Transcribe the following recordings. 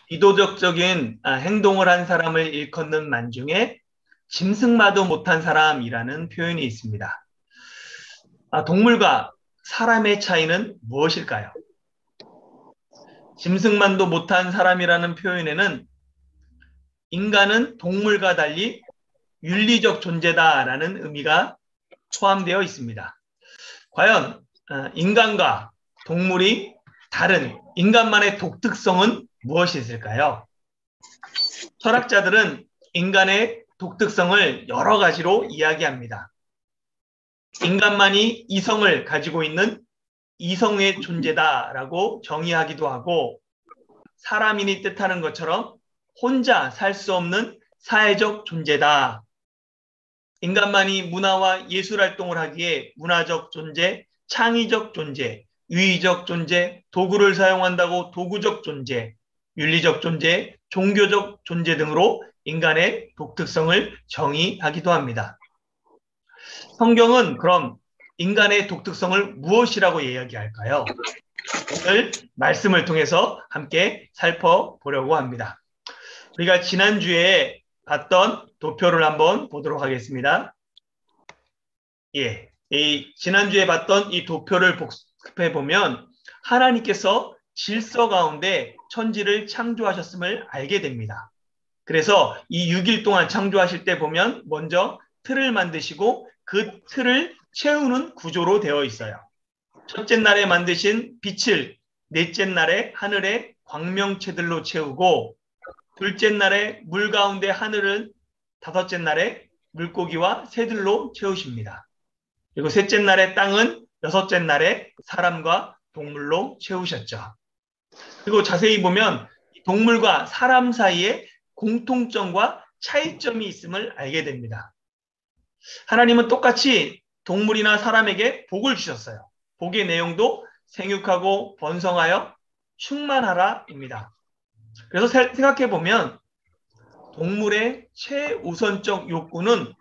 비도덕적인 행동을 한 사람을 일컫는 말 중에 짐승마도 못한 사람이라는 표현이 있습니다. 동물과 사람의 차이는 무엇일까요? 짐승만도 못한 사람이라는 표현에는 인간은 동물과 달리 윤리적 존재다라는 의미가 포함되어 있습니다. 과연 인간과 동물이 다른 인간만의 독특성은 무엇이 있을까요? 철학자들은 인간의 독특성을 여러 가지로 이야기합니다. 인간만이 이성을 가지고 있는 이성의 존재다라고 정의하기도 하고, 사람인이 뜻하는 것처럼 혼자 살 수 없는 사회적 존재다. 인간만이 문화와 예술 활동을 하기에 문화적 존재, 창의적 존재, 유의적 존재, 도구를 사용한다고 도구적 존재, 윤리적 존재, 종교적 존재 등으로 인간의 독특성을 정의하기도 합니다. 성경은 그럼 인간의 독특성을 무엇이라고 이야기할까요? 오늘 말씀을 통해서 함께 살펴보려고 합니다. 우리가 지난주에 봤던 도표를 한번 보도록 하겠습니다. 지난주에 봤던 이 도표를 복습해 보면 하나님께서 질서 가운데 천지를 창조하셨음을 알게 됩니다. 그래서 이 6일 동안 창조하실 때 보면 먼저 틀을 만드시고 그 틀을 채우는 구조로 되어 있어요. 첫째 날에 만드신 빛을 넷째 날에 하늘에 광명체들로 채우고, 둘째 날에 물 가운데 하늘을 다섯째 날에 물고기와 새들로 채우십니다. 그리고 셋째 날에 땅은 여섯째 날에 사람과 동물로 채우셨죠. 그리고 자세히 보면 동물과 사람 사이에 공통점과 차이점이 있음을 알게 됩니다. 하나님은 똑같이 동물이나 사람에게 복을 주셨어요. 복의 내용도 생육하고 번성하여 충만하라입니다. 그래서 생각해 보면 동물의 최우선적 욕구는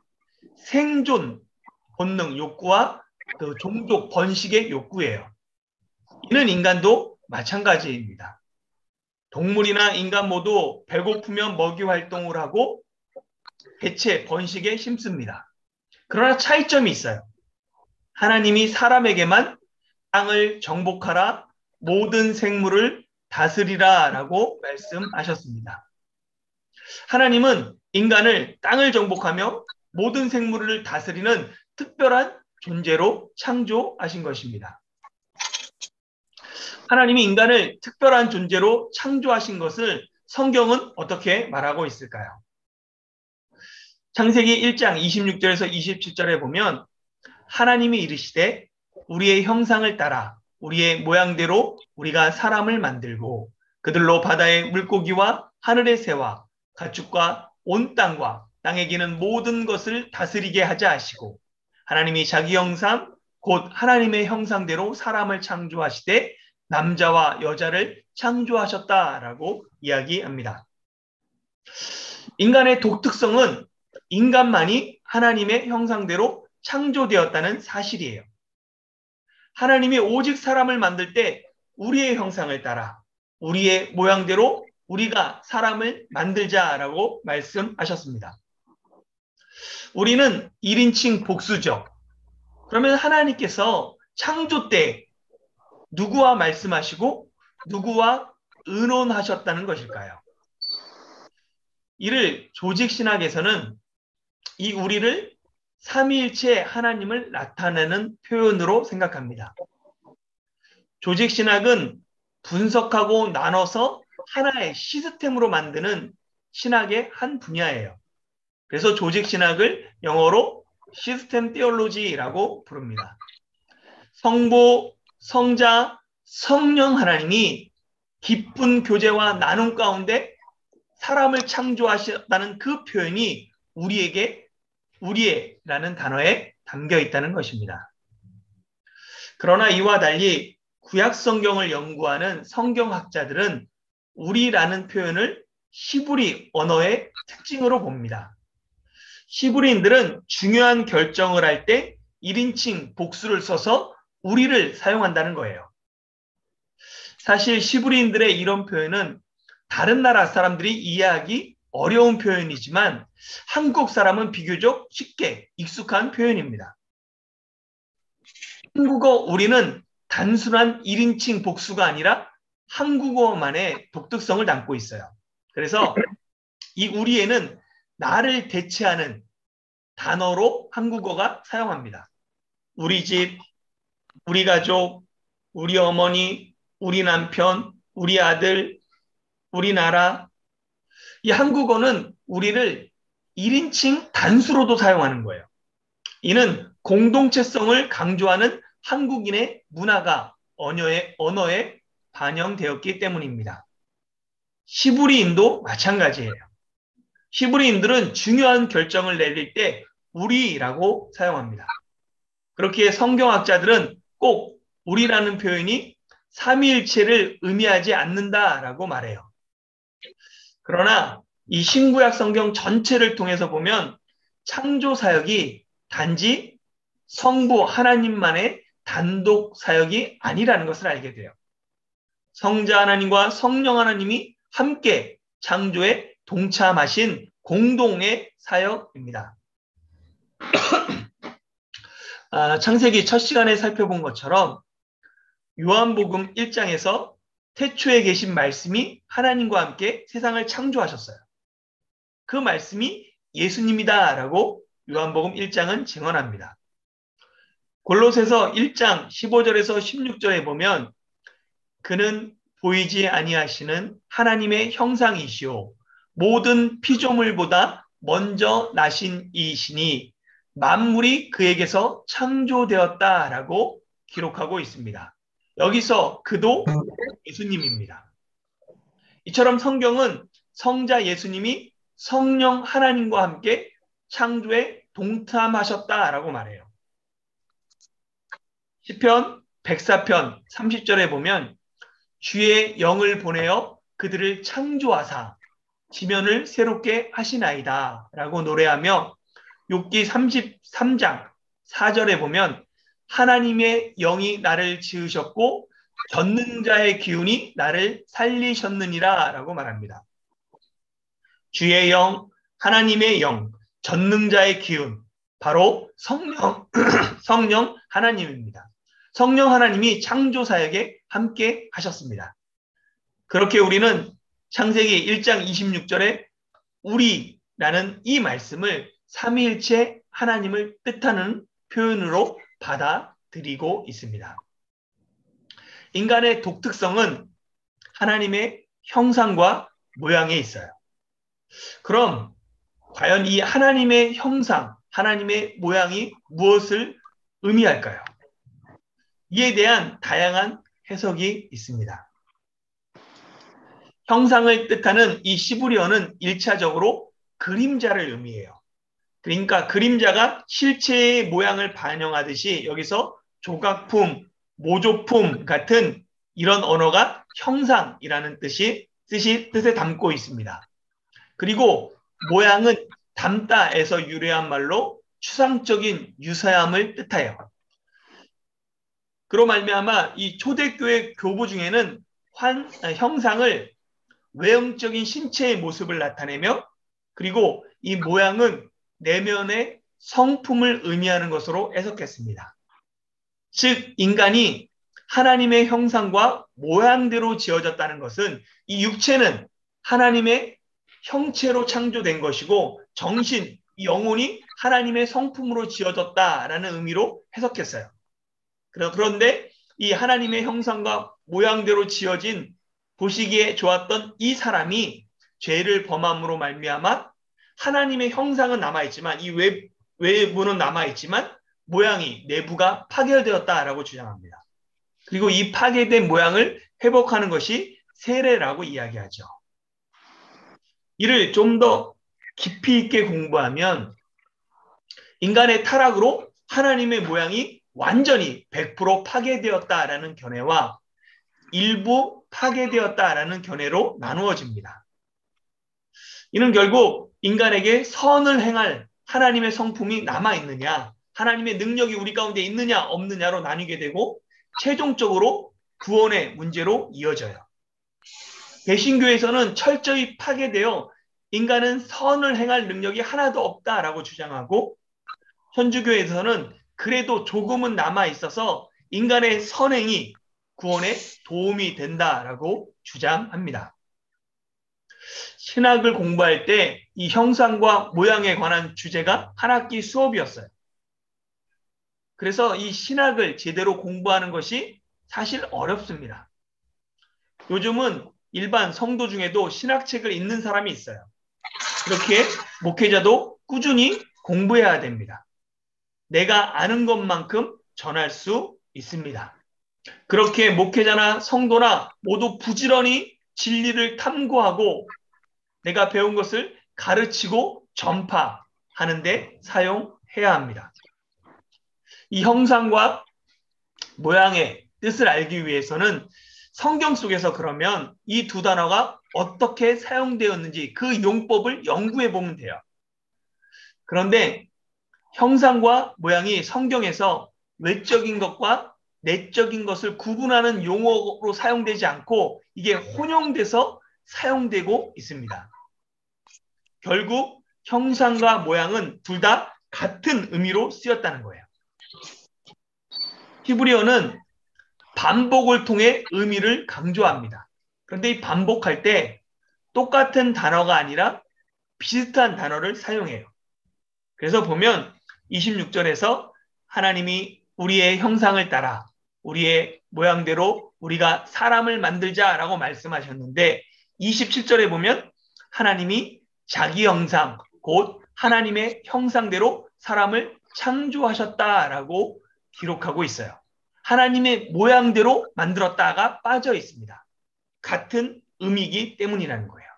생존 본능 욕구와 그 종족 번식의 욕구예요. 이는 인간도 마찬가지입니다. 동물이나 인간 모두 배고프면 먹이 활동을 하고 개체 번식에 힘씁니다. 그러나 차이점이 있어요. 하나님이 사람에게만 땅을 정복하라, 모든 생물을 다스리라 라고 말씀하셨습니다. 하나님은 인간을 땅을 정복하며 모든 생물을 다스리는 특별한 존재로 창조하신 것입니다. 하나님이 인간을 특별한 존재로 창조하신 것을 성경은 어떻게 말하고 있을까요? 창세기 1장 26절에서 27절에 보면 하나님이 이르시되 우리의 형상을 따라 우리의 모양대로 우리가 사람을 만들고 그들로 바다의 물고기와 하늘의 새와 가축과 온 땅과 땅에 기는 모든 것을 다스리게 하자 하시고, 하나님이 자기 형상 곧 하나님의 형상대로 사람을 창조하시되 남자와 여자를 창조하셨다라고 이야기합니다. 인간의 독특성은 인간만이 하나님의 형상대로 창조되었다는 사실이에요. 하나님이 오직 사람을 만들 때 우리의 형상을 따라 우리의 모양대로 우리가 사람을 만들자라고 말씀하셨습니다. 우리는 1인칭 복수죠. 그러면 하나님께서 창조 때 누구와 말씀하시고 누구와 의논하셨다는 것일까요? 이를 조직신학에서는 이 우리를 삼위일체 하나님을 나타내는 표현으로 생각합니다. 조직신학은 분석하고 나눠서 하나의 시스템으로 만드는 신학의 한 분야예요. 그래서 조직신학을 영어로 시스템 티올로지라고 부릅니다. 성부, 성자, 성령 하나님이 깊은 교제와 나눔 가운데 사람을 창조하셨다는 그 표현이 우리의라는 단어에 담겨 있다는 것입니다. 그러나 이와 달리 구약 성경을 연구하는 성경학자들은 우리라는 표현을 히브리 언어의 특징으로 봅니다. 히브리인들은 중요한 결정을 할 때 1인칭 복수를 써서 우리를 사용한다는 거예요. 사실 히브리인들의 이런 표현은 다른 나라 사람들이 이해하기 어려운 표현이지만 한국 사람은 비교적 쉽게 익숙한 표현입니다. 한국어 우리는 단순한 1인칭 복수가 아니라 한국어만의 독특성을 담고 있어요. 그래서 이 우리에는 나를 대체하는 단어로 한국어가 사용합니다. 우리 집, 우리 가족, 우리 어머니, 우리 남편, 우리 아들, 우리나라. 이 한국어는 우리를 1인칭 단수로도 사용하는 거예요. 이는 공동체성을 강조하는 한국인의 문화가 언어에 반영되었기 때문입니다. 히브리인도 마찬가지예요. 히브리인들은 중요한 결정을 내릴 때 우리라고 사용합니다. 그렇기에 성경학자들은 꼭 우리라는 표현이 삼위일체를 의미하지 않는다라고 말해요. 그러나 이 신구약 성경 전체를 통해서 보면 창조 사역이 단지 성부 하나님만의 단독 사역이 아니라는 것을 알게 돼요. 성자 하나님과 성령 하나님이 함께 창조에 동참하신 공동의 사역입니다. 창세기 첫 시간에 살펴본 것처럼 요한복음 1장에서 태초에 계신 말씀이 하나님과 함께 세상을 창조하셨어요. 그 말씀이 예수님이다라고 요한복음 1장은 증언합니다. 골로새서 1장 15절에서 16절에 보면 그는 보이지 아니하시는 하나님의 형상이시오 모든 피조물보다 먼저 나신 이시니 만물이 그에게서 창조되었다라고 기록하고 있습니다. 여기서 그도 예수님입니다. 이처럼 성경은 성자 예수님이 성령 하나님과 함께 창조에 동참하셨다라고 말해요. 시편 104편 30절에 보면 주의 영을 보내어 그들을 창조하사 지면을 새롭게 하시나이다 라고 노래하며 욥기 33장 4절에 보면 하나님의 영이 나를 지으셨고 전능자의 기운이 나를 살리셨느니라 라고 말합니다. 주의 영, 하나님의 영, 전능자의 기운, 바로 성령 하나님입니다. 성령 하나님이 창조 사역에 함께 하셨습니다. 그렇게 우리는 창세기 1장 26절에 우리라는 이 말씀을 삼위일체 하나님을 뜻하는 표현으로 받아들이고 있습니다. 인간의 독특성은 하나님의 형상과 모양에 있어요. 그럼 과연 이 하나님의 형상, 하나님의 모양이 무엇을 의미할까요? 이에 대한 다양한 해석이 있습니다. 형상을 뜻하는 이 시브리어는 1차적으로 그림자를 의미해요. 그러니까 그림자가 실체의 모양을 반영하듯이 여기서 조각품, 모조품 같은 이런 언어가 형상이라는 뜻에 담고 있습니다. 그리고 모양은 담다에서 유래한 말로 추상적인 유사함을 뜻해요. 그로 말미암아 이 초대교회 교부 중에는 형상을 외형적인 신체의 모습을 나타내며 그리고 이 모양은 내면의 성품을 의미하는 것으로 해석했습니다. 즉 인간이 하나님의 형상과 모양대로 지어졌다는 것은 이 육체는 하나님의 형체로 창조된 것이고 정신, 영혼이 하나님의 성품으로 지어졌다라는 의미로 해석했어요. 그런데 이 하나님의 형상과 모양대로 지어진 보시기에 좋았던 이 사람이 죄를 범함으로 말미암아 하나님의 형상은 남아있지만 이 외부는 남아있지만 모양이 내부가 파괴되었다라고 주장합니다. 그리고 이 파괴된 모양을 회복하는 것이 세례라고 이야기하죠. 이를 좀 더 깊이 있게 공부하면 인간의 타락으로 하나님의 모양이 완전히 100% 파괴되었다라는 견해와 일부 파괴되었다라는 견해로 나누어집니다. 이는 결국 인간에게 선을 행할 하나님의 성품이 남아있느냐, 하나님의 능력이 우리 가운데 있느냐 없느냐로 나뉘게 되고 최종적으로 구원의 문제로 이어져요. 개신교에서는 철저히 파괴되어 인간은 선을 행할 능력이 하나도 없다라고 주장하고, 천주교에서는 그래도 조금은 남아 있어서 인간의 선행이 구원에 도움이 된다라고 주장합니다. 신학을 공부할 때 이 형상과 모양에 관한 주제가 한 학기 수업이었어요. 그래서 이 신학을 제대로 공부하는 것이 사실 어렵습니다. 요즘은 일반 성도 중에도 신학책을 읽는 사람이 있어요. 그렇게 목회자도 꾸준히 공부해야 됩니다. 내가 아는 것만큼 전할 수 있습니다. 그렇게 목회자나 성도나 모두 부지런히 진리를 탐구하고 내가 배운 것을 가르치고 전파하는 데 사용해야 합니다. 이 형상과 모양의 뜻을 알기 위해서는 성경 속에서 그러면 이 두 단어가 어떻게 사용되었는지 그 용법을 연구해 보면 돼요. 그런데 형상과 모양이 성경에서 외적인 것과 내적인 것을 구분하는 용어로 사용되지 않고 이게 혼용돼서 사용되고 있습니다. 결국 형상과 모양은 둘 다 같은 의미로 쓰였다는 거예요. 히브리어는 반복을 통해 의미를 강조합니다. 그런데 이 반복할 때 똑같은 단어가 아니라 비슷한 단어를 사용해요. 그래서 보면 26절에서 하나님이 우리의 형상을 따라 우리의 모양대로 우리가 사람을 만들자라고 말씀하셨는데 27절에 보면 하나님이 자기 형상, 곧 하나님의 형상대로 사람을 창조하셨다라고 기록하고 있어요. 하나님의 모양대로 만들었다가 빠져 있습니다. 같은 의미이기 때문이라는 거예요.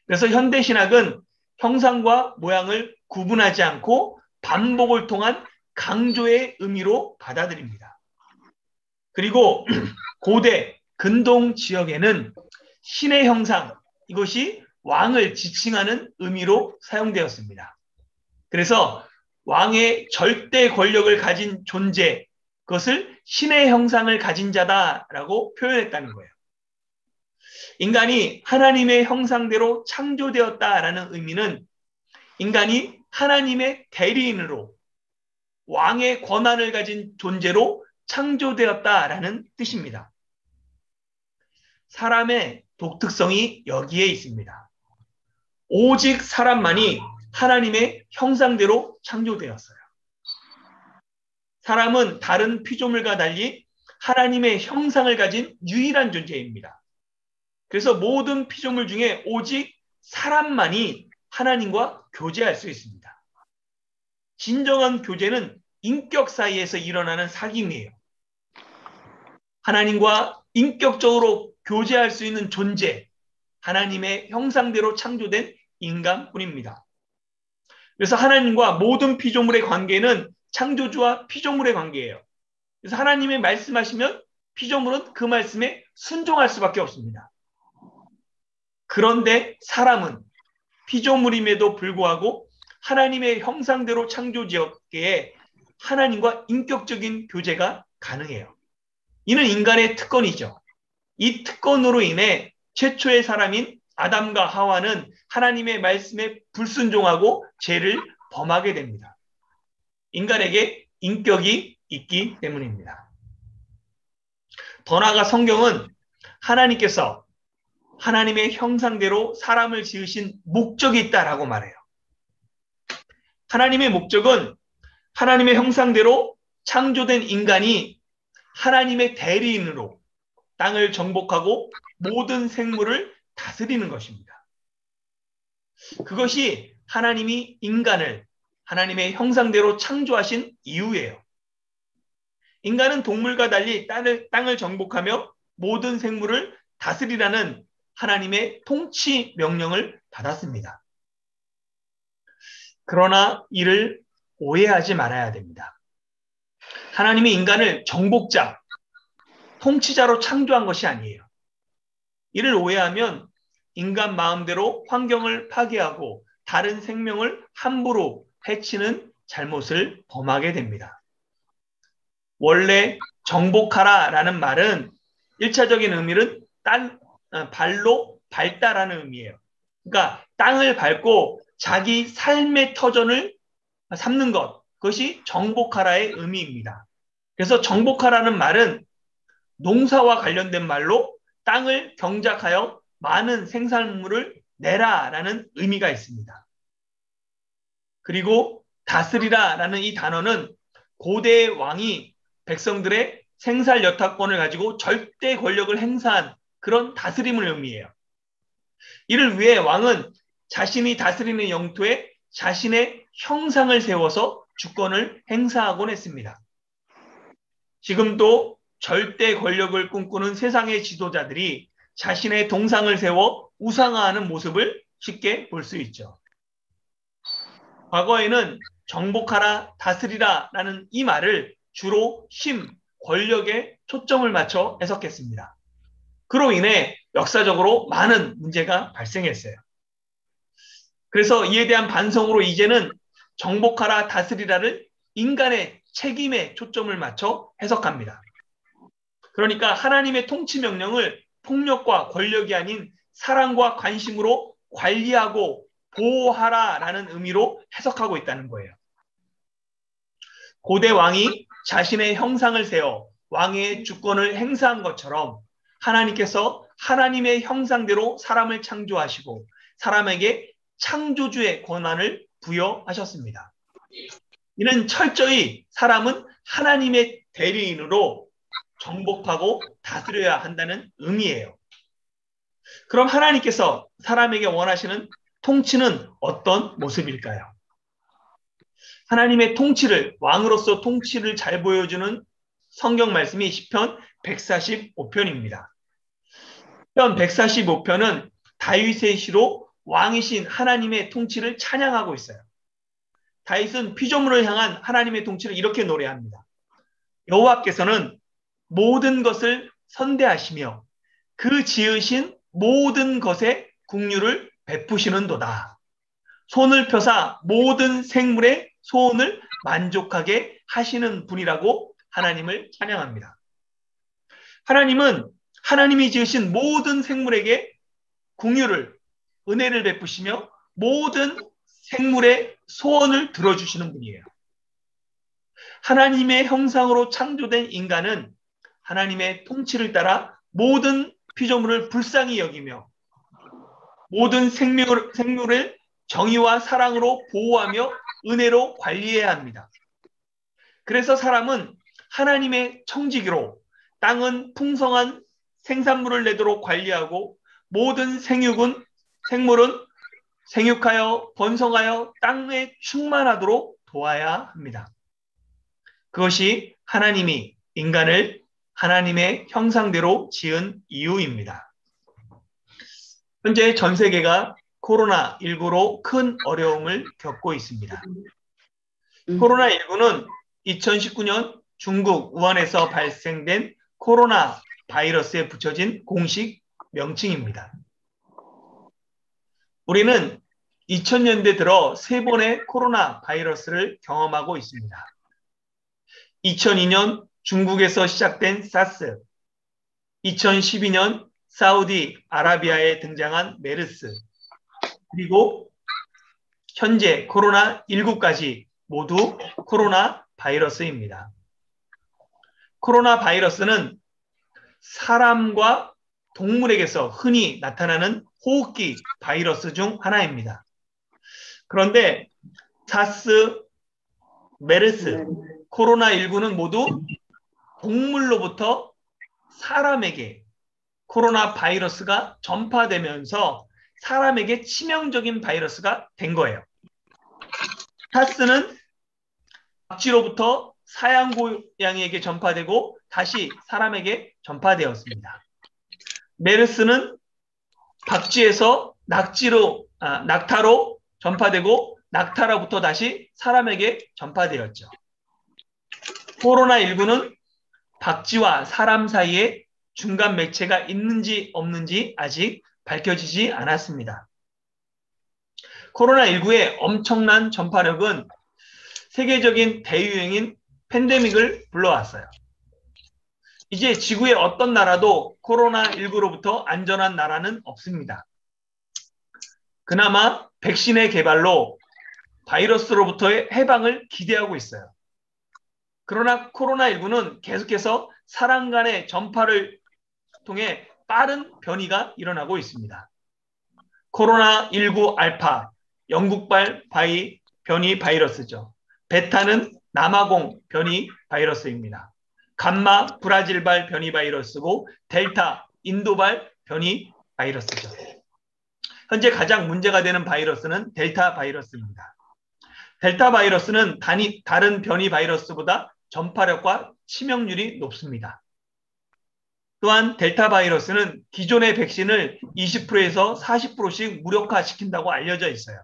그래서 현대신학은 형상과 모양을 구분하지 않고 반복을 통한 강조의 의미로 받아들입니다. 그리고 고대 근동 지역에는 신의 형상, 이것이 왕을 지칭하는 의미로 사용되었습니다. 그래서 왕의 절대 권력을 가진 존재, 그것을 신의 형상을 가진 자다라고 표현했다는 거예요. 인간이 하나님의 형상대로 창조되었다라는 의미는 인간이 하나님의 대리인으로 왕의 권한을 가진 존재로 창조되었다라는 뜻입니다. 사람의 독특성이 여기에 있습니다. 오직 사람만이 하나님의 형상대로 창조되었어요. 사람은 다른 피조물과 달리 하나님의 형상을 가진 유일한 존재입니다. 그래서 모든 피조물 중에 오직 사람만이 하나님과 교제할 수 있습니다. 진정한 교제는 인격 사이에서 일어나는 사귐이에요. 하나님과 인격적으로 교제할 수 있는 존재, 하나님의 형상대로 창조된 인간뿐입니다. 그래서 하나님과 모든 피조물의 관계는 창조주와 피조물의 관계예요. 그래서 하나님이 말씀하시면 피조물은 그 말씀에 순종할 수밖에 없습니다. 그런데 사람은 피조물임에도 불구하고 하나님의 형상대로 창조지었기에 하나님과 인격적인 교제가 가능해요. 이는 인간의 특권이죠. 이 특권으로 인해 최초의 사람인 아담과 하와는 하나님의 말씀에 불순종하고 죄를 범하게 됩니다. 인간에게 인격이 있기 때문입니다. 더 나아가 성경은 하나님께서 하나님의 형상대로 사람을 지으신 목적이 있다라고 말해요. 하나님의 목적은 하나님의 형상대로 창조된 인간이 하나님의 대리인으로 땅을 정복하고 모든 생물을 다스리는 것입니다. 그것이 하나님이 인간을 하나님의 형상대로 창조하신 이유예요. 인간은 동물과 달리 땅을 정복하며 모든 생물을 다스리라는 하나님의 통치 명령을 받았습니다. 그러나 이를 오해하지 말아야 됩니다. 하나님이 인간을 정복자, 통치자로 창조한 것이 아니에요. 이를 오해하면 인간 마음대로 환경을 파괴하고 다른 생명을 함부로 해치는 잘못을 범하게 됩니다. 원래 정복하라라는 말은 1차적인 의미는 발로 밟다라는 의미예요. 그러니까 땅을 밟고 자기 삶의 터전을 삼는 것, 그것이 정복하라의 의미입니다. 그래서 정복하라는 말은 농사와 관련된 말로 땅을 경작하여 많은 생산물을 내라라는 의미가 있습니다. 그리고 다스리라라는 이 단어는 고대 왕이 백성들의 생살 여타권을 가지고 절대 권력을 행사한 그런 다스림을 의미해요. 이를 위해 왕은 자신이 다스리는 영토에 자신의 형상을 세워서 주권을 행사하곤 했습니다. 지금도 절대 권력을 꿈꾸는 세상의 지도자들이 자신의 동상을 세워 우상화하는 모습을 쉽게 볼 수 있죠. 과거에는 정복하라, 다스리라 라는 이 말을 주로 힘, 권력에 초점을 맞춰 해석했습니다. 그로 인해 역사적으로 많은 문제가 발생했어요. 그래서 이에 대한 반성으로 이제는 정복하라, 다스리라를 인간의 책임에 초점을 맞춰 해석합니다. 그러니까 하나님의 통치 명령을 폭력과 권력이 아닌 사랑과 관심으로 관리하고 보호하라라는 의미로 해석하고 있다는 거예요. 고대 왕이 자신의 형상을 세워 왕의 주권을 행사한 것처럼 하나님께서 하나님의 형상대로 사람을 창조하시고 사람에게 창조주의 권한을 부여하셨습니다. 이는 철저히 사람은 하나님의 대리인으로 정복하고 다스려야 한다는 의미예요. 그럼 하나님께서 사람에게 원하시는 통치는 어떤 모습일까요? 하나님의 통치를, 왕으로서 통치를 잘 보여주는 성경 말씀이 시편 145편입니다. 시편 145편은 다윗의 시로 왕이신 하나님의 통치를 찬양하고 있어요. 다윗은 피조물을 향한 하나님의 통치를 이렇게 노래합니다. 여호와께서는 모든 것을 선대하시며 그 지으신 모든 것에 긍휼을 베푸시는도다. 손을 펴사 모든 생물의 소원을 만족하게 하시는 분이라고 하나님을 찬양합니다. 하나님은 하나님이 지으신 모든 생물에게 긍휼을, 은혜를 베푸시며 모든 생물의 소원을 들어주시는 분이에요. 하나님의 형상으로 창조된 인간은 하나님의 통치를 따라 모든 피조물을 불쌍히 여기며 모든 생물을 정의와 사랑으로 보호하며 은혜로 관리해야 합니다. 그래서 사람은 하나님의 청지기로 땅은 풍성한 생산물을 내도록 관리하고 모든 생물은 생육하여 번성하여 땅에 충만하도록 도와야 합니다. 그것이 하나님이 인간을 하나님의 형상대로 지은 이유입니다. 현재 전 세계가 코로나19로 큰 어려움을 겪고 있습니다. 코로나19는 2019년 중국 우한에서 발생된 코로나 바이러스에 붙여진 공식 명칭입니다. 우리는 2000년대 들어 3번의 코로나 바이러스를 경험하고 있습니다. 2002년 중국에서 시작된 사스, 2012년 사우디 아라비아에 등장한 메르스, 그리고 현재 코로나19까지 모두 코로나 바이러스입니다. 코로나 바이러스는 사람과 동물에게서 흔히 나타나는 호흡기 바이러스 중 하나입니다. 그런데 사스, 메르스, 코로나19는 모두 동물로부터 사람에게 코로나 바이러스가 전파되면서 사람에게 치명적인 바이러스가 된 거예요. 사스는 박쥐로부터 사양고양이에게 전파되고 다시 사람에게 전파되었습니다. 메르스는 박쥐에서 낙타로 전파되고 낙타로부터 다시 사람에게 전파되었죠. 코로나19는 박쥐와 사람 사이에 중간 매체가 있는지 없는지 아직 밝혀지지 않았습니다. 코로나19의 엄청난 전파력은 세계적인 대유행인 팬데믹을 불러왔어요. 이제 지구의 어떤 나라도 코로나19로부터 안전한 나라는 없습니다. 그나마 백신의 개발로 바이러스로부터의 해방을 기대하고 있어요. 그러나 코로나19는 계속해서 사람 간의 전파를 통해 빠른 변이가 일어나고 있습니다. 코로나19 알파, 영국발 변이 바이러스죠. 베타는 남아공 변이 바이러스입니다. 감마 브라질발 변이 바이러스고 델타 인도발 변이 바이러스죠. 현재 가장 문제가 되는 바이러스는 델타 바이러스입니다. 델타 바이러스는 다른 변이 바이러스보다 전파력과 치명률이 높습니다. 또한 델타 바이러스는 기존의 백신을 20%에서 40%씩 무력화시킨다고 알려져 있어요.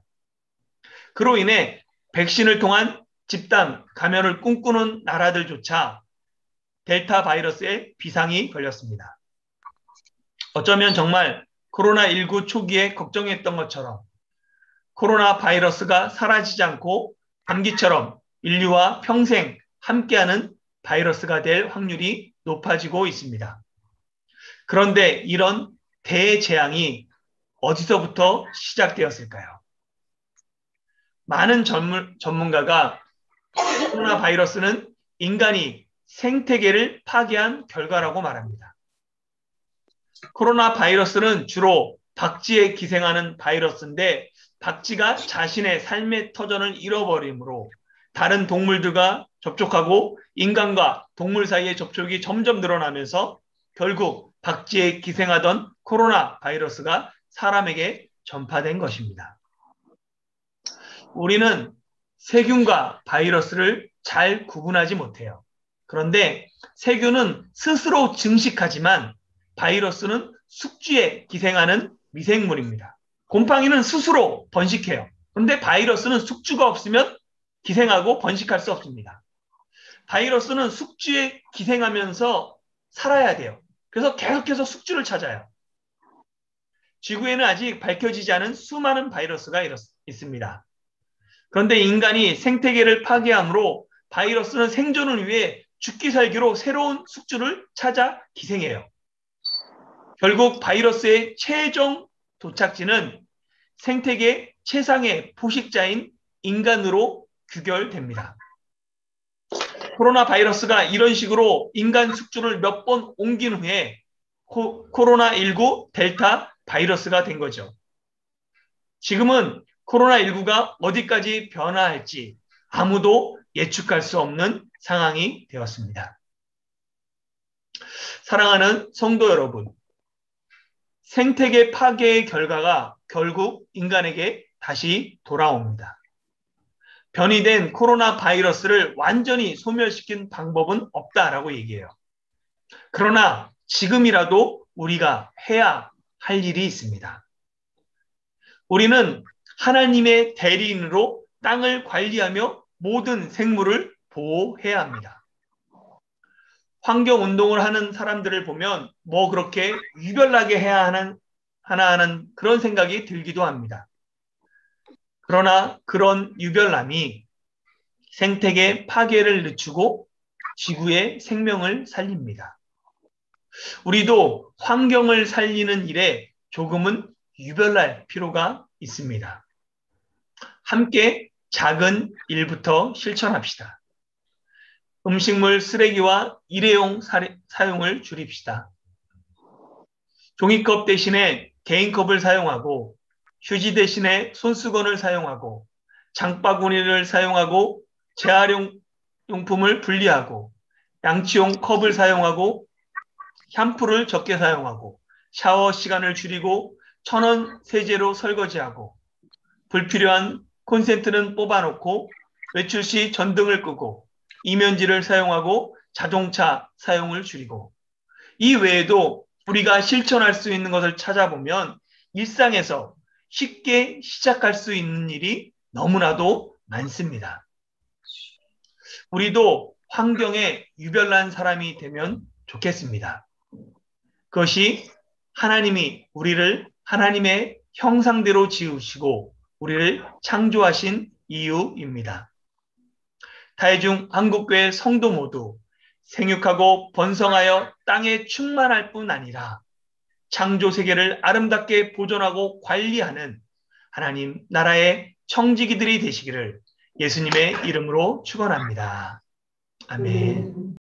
그로 인해 백신을 통한 집단 감염을 꿈꾸는 나라들조차 델타 바이러스에 비상이 걸렸습니다. 어쩌면 정말 코로나19 초기에 걱정했던 것처럼 코로나 바이러스가 사라지지 않고 감기처럼 인류와 평생 함께하는 바이러스가 될 확률이 높아지고 있습니다. 그런데 이런 대재앙이 어디서부터 시작되었을까요? 많은 전문가가 코로나 바이러스는 인간이 생태계를 파괴한 결과라고 말합니다. 코로나 바이러스는 주로 박쥐에 기생하는 바이러스인데 박쥐가 자신의 삶의 터전을 잃어버리므로 다른 동물들과 접촉하고 인간과 동물 사이의 접촉이 점점 늘어나면서 결국 박쥐에 기생하던 코로나 바이러스가 사람에게 전파된 것입니다. 우리는 세균과 바이러스를 잘 구분하지 못해요. 그런데 세균은 스스로 증식하지만 바이러스는 숙주에 기생하는 미생물입니다. 곰팡이는 스스로 번식해요. 그런데 바이러스는 숙주가 없으면 기생하고 번식할 수 없습니다. 바이러스는 숙주에 기생하면서 살아야 돼요. 그래서 계속해서 숙주를 찾아요. 지구에는 아직 밝혀지지 않은 수많은 바이러스가 있습니다. 그런데 인간이 생태계를 파괴함으로 바이러스는 생존을 위해 죽기 살기로 새로운 숙주를 찾아 기생해요. 결국 바이러스의 최종 도착지는 생태계 최상의 포식자인 인간으로 규결됩니다. 코로나 바이러스가 이런 식으로 인간 숙주를 몇 번 옮긴 후에 코로나19 델타 바이러스가 된 거죠. 지금은 코로나19가 어디까지 변화할지 아무도 예측할 수 없는 상황이 되었습니다. 사랑하는 성도 여러분, 생태계 파괴의 결과가 결국 인간에게 다시 돌아옵니다. 변이된 코로나 바이러스를 완전히 소멸시킨 방법은 없다라고 얘기해요. 그러나 지금이라도 우리가 해야 할 일이 있습니다. 우리는 하나님의 대리인으로 땅을 관리하며 모든 생물을 보호해야 합니다. 환경운동을 하는 사람들을 보면 뭐 그렇게 유별나게 해야 하는 그런 생각이 들기도 합니다. 그러나 그런 유별남이 생태계 파괴를 늦추고 지구의 생명을 살립니다. 우리도 환경을 살리는 일에 조금은 유별날 필요가 있습니다. 함께 작은 일부터 실천합시다. 음식물 쓰레기와 일회용 사용을 줄입시다. 종이컵 대신에 개인컵을 사용하고 휴지 대신에 손수건을 사용하고 장바구니를 사용하고 재활용품을 분리하고 양치용 컵을 사용하고 샴푸를 적게 사용하고 샤워 시간을 줄이고 천연 세제로 설거지하고 불필요한 콘센트는 뽑아놓고 외출 시 전등을 끄고 이면지를 사용하고 자동차 사용을 줄이고 이 외에도 우리가 실천할 수 있는 것을 찾아보면 일상에서 쉽게 시작할 수 있는 일이 너무나도 많습니다. 우리도 환경에 유별난 사람이 되면 좋겠습니다. 그것이 하나님이 우리를 하나님의 형상대로 지으시고 우리를 창조하신 이유입니다. 다해중 한국교회 성도 모두 생육하고 번성하여 땅에 충만할 뿐 아니라 창조 세계를 아름답게 보존하고 관리하는 하나님 나라의 청지기들이 되시기를 예수님의 이름으로 축원합니다. 아멘.